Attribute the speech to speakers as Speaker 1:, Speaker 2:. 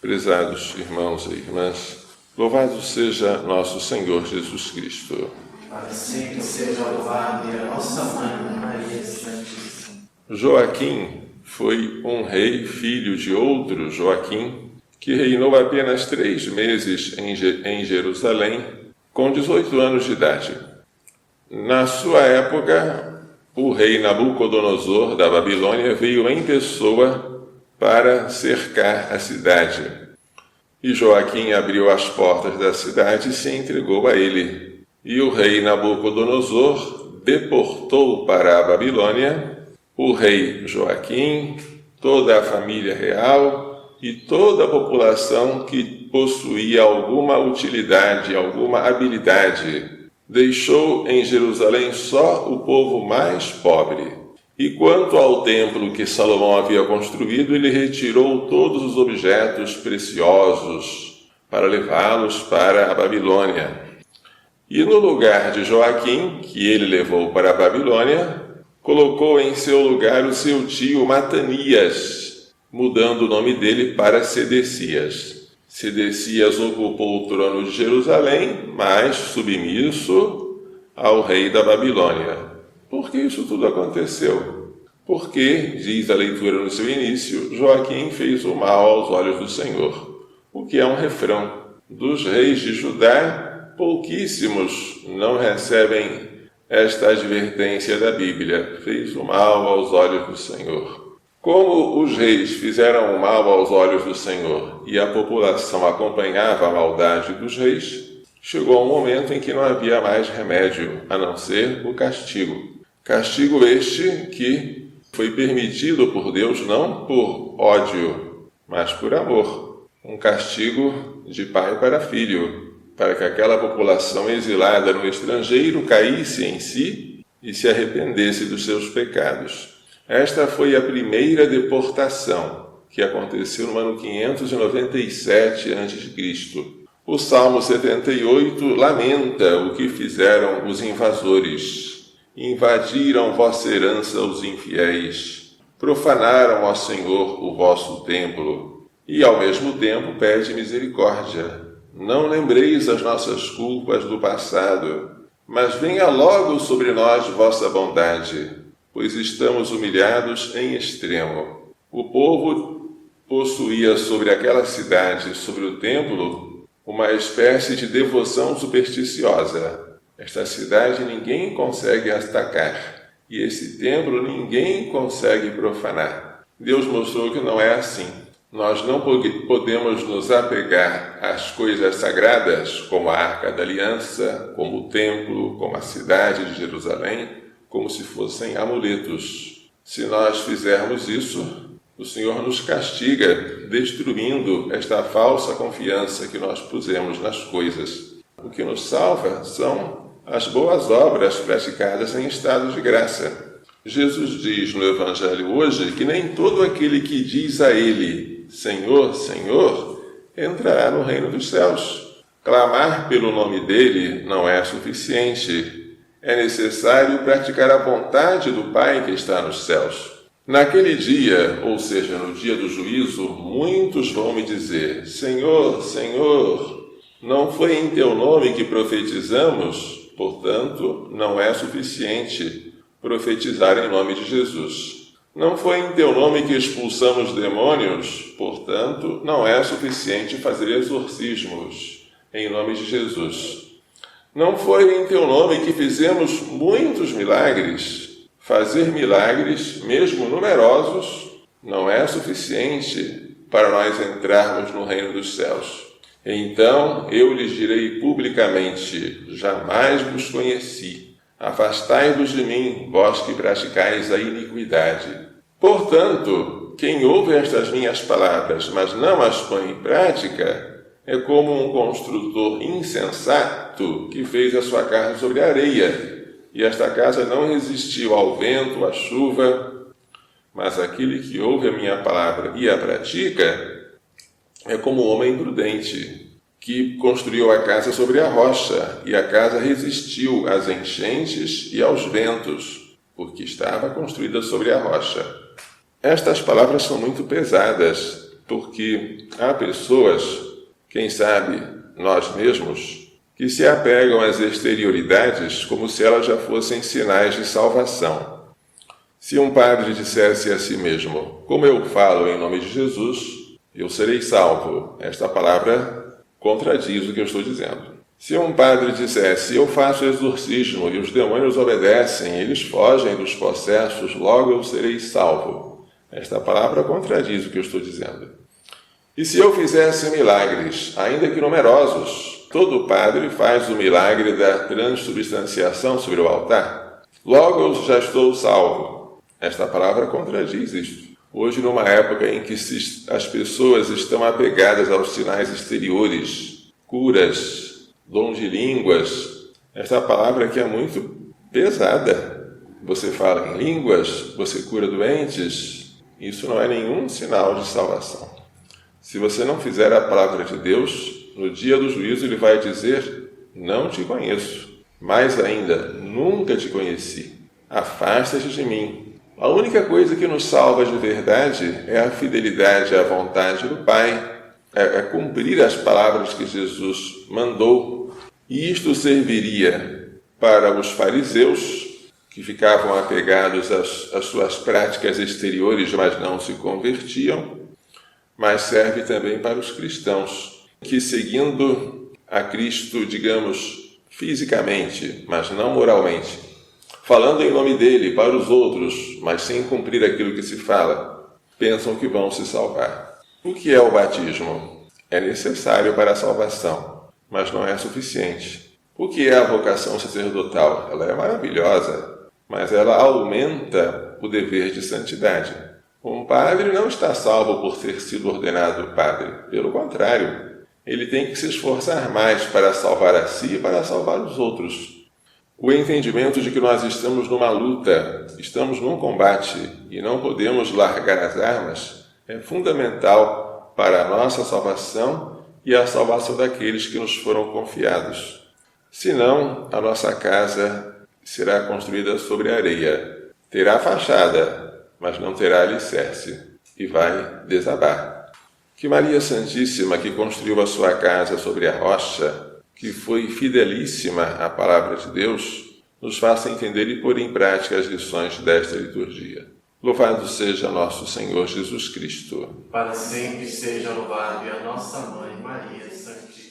Speaker 1: Prezados irmãos e irmãs, louvado seja nosso Senhor Jesus Cristo.
Speaker 2: Para sempre seja louvado e a nossa Mãe, Maria Santíssima.
Speaker 1: Joaquim foi um rei, filho de outro Joaquim, que reinou apenas 3 meses em Jerusalém, com 18 anos de idade. Na sua época, o rei Nabucodonosor da Babilônia veio em pessoa para cercar a cidade. E Joaquim abriu as portas da cidade e se entregou a ele. E o rei Nabucodonosor deportou para a Babilônia o rei Joaquim, toda a família real e toda a população que possuía alguma utilidade, alguma habilidade. Deixou em Jerusalém só o povo mais pobre. E quanto ao templo que Salomão havia construído, ele retirou todos os objetos preciosos para levá-los para a Babilônia. E no lugar de Joaquim, que ele levou para a Babilônia, colocou em seu lugar o seu tio Matanias, mudando o nome dele para Sedecias. Sedecias ocupou o trono de Jerusalém, mas submisso ao rei da Babilônia. Por que isso tudo aconteceu? Porque, diz a leitura no seu início, Joaquim fez o mal aos olhos do Senhor, o que é um refrão. Dos reis de Judá, pouquíssimos não recebem esta advertência da Bíblia. Fez o mal aos olhos do Senhor. Como os reis fizeram o mal aos olhos do Senhor e a população acompanhava a maldade dos reis, chegou um momento em que não havia mais remédio, a não ser o castigo. Castigo este que foi permitido por Deus não por ódio, mas por amor. Um castigo de pai para filho, para que aquela população exilada no estrangeiro caísse em si e se arrependesse dos seus pecados. Esta foi a primeira deportação, que aconteceu no ano 597 a.C. O Salmo 78 lamenta o que fizeram os invasores. Invadiram vossa herança os infiéis, profanaram, ó Senhor, o vosso templo, e ao mesmo tempo pede misericórdia. Não lembreis as nossas culpas do passado, mas venha logo sobre nós vossa bondade, pois estamos humilhados em extremo. O povo possuía sobre aquela cidade, sobre o templo, uma espécie de devoção supersticiosa. Esta cidade ninguém consegue atacar, e esse templo ninguém consegue profanar. Deus mostrou que não é assim. Nós não podemos nos apegar às coisas sagradas, como a Arca da Aliança, como o templo, como a cidade de Jerusalém, como se fossem amuletos. Se nós fizermos isso, o Senhor nos castiga, destruindo esta falsa confiança que nós pusemos nas coisas. O que nos salva são as boas obras praticadas em estado de graça. Jesus diz no Evangelho hoje que nem todo aquele que diz a Ele, Senhor, Senhor, entrará no reino dos céus. Clamar pelo nome dele não é suficiente. É necessário praticar a vontade do Pai que está nos céus. Naquele dia, ou seja, no dia do juízo, muitos vão me dizer, Senhor, Senhor, não foi em teu nome que profetizamos? Portanto, não é suficiente profetizar em nome de Jesus. Não foi em teu nome que expulsamos demônios? Portanto, não é suficiente fazer exorcismos em nome de Jesus. Não foi em teu nome que fizemos muitos milagres? Fazer milagres, mesmo numerosos, não é suficiente para nós entrarmos no reino dos céus. Então eu lhes direi publicamente, jamais vos conheci. Afastai-vos de mim, vós que praticais a iniquidade. Portanto, quem ouve estas minhas palavras, mas não as põe em prática, é como um construtor insensato que fez a sua casa sobre a areia, e esta casa não resistiu ao vento, à chuva. Mas aquele que ouve a minha palavra e a pratica é como um homem prudente, que construiu a casa sobre a rocha, e a casa resistiu às enchentes e aos ventos, porque estava construída sobre a rocha. Estas palavras são muito pesadas. porque há pessoas, quem sabe nós mesmos, que se apegam às exterioridades como se elas já fossem sinais de salvação. Se um padre dissesse a si mesmo, como eu falo em nome de Jesus, eu serei salvo, esta palavra contradiz o que eu estou dizendo. Se um padre dissesse, eu faço exorcismo e os demônios obedecem, eles fogem dos possessos, logo eu serei salvo, esta palavra contradiz o que eu estou dizendo. E se eu fizesse milagres, ainda que numerosos, todo padre faz o milagre da transubstanciação sobre o altar, logo eu já estou salvo. Esta palavra contradiz isto. Hoje, numa época em que as pessoas estão apegadas aos sinais exteriores, curas, dom de línguas, esta palavra aqui é muito pesada. Você fala em línguas, você cura doentes, isso não é nenhum sinal de salvação. Se você não fizer a palavra de Deus, no dia do juízo ele vai dizer, não te conheço. Mais ainda, nunca te conheci. Afasta-te de mim. A única coisa que nos salva de verdade é a fidelidade à vontade do Pai, é cumprir as palavras que Jesus mandou. E isto serviria para os fariseus, que ficavam apegados às suas práticas exteriores, mas não se convertiam, mas serve também para os cristãos, que seguindo a Cristo, digamos, fisicamente, mas não moralmente, falando em nome dele para os outros, mas sem cumprir aquilo que se fala, pensam que vão se salvar. O que é o batismo? É necessário para a salvação, mas não é suficiente. O que é a vocação sacerdotal? Ela é maravilhosa, mas ela aumenta o dever de santidade. Um padre não está salvo por ter sido ordenado padre. Pelo contrário, ele tem que se esforçar mais para salvar a si e para salvar os outros. O entendimento de que nós estamos numa luta, estamos num combate e não podemos largar as armas é fundamental para a nossa salvação e a salvação daqueles que nos foram confiados. Senão, a nossa casa será construída sobre areia. Terá fachada, mas não terá alicerce e vai desabar. Que Maria Santíssima, que construiu a sua casa sobre a rocha, que foi fidelíssima à palavra de Deus, nos faça entender e pôr em prática as lições desta liturgia. Louvado seja nosso Senhor Jesus Cristo.
Speaker 2: Para sempre seja louvado e a nossa Mãe Maria Santíssima.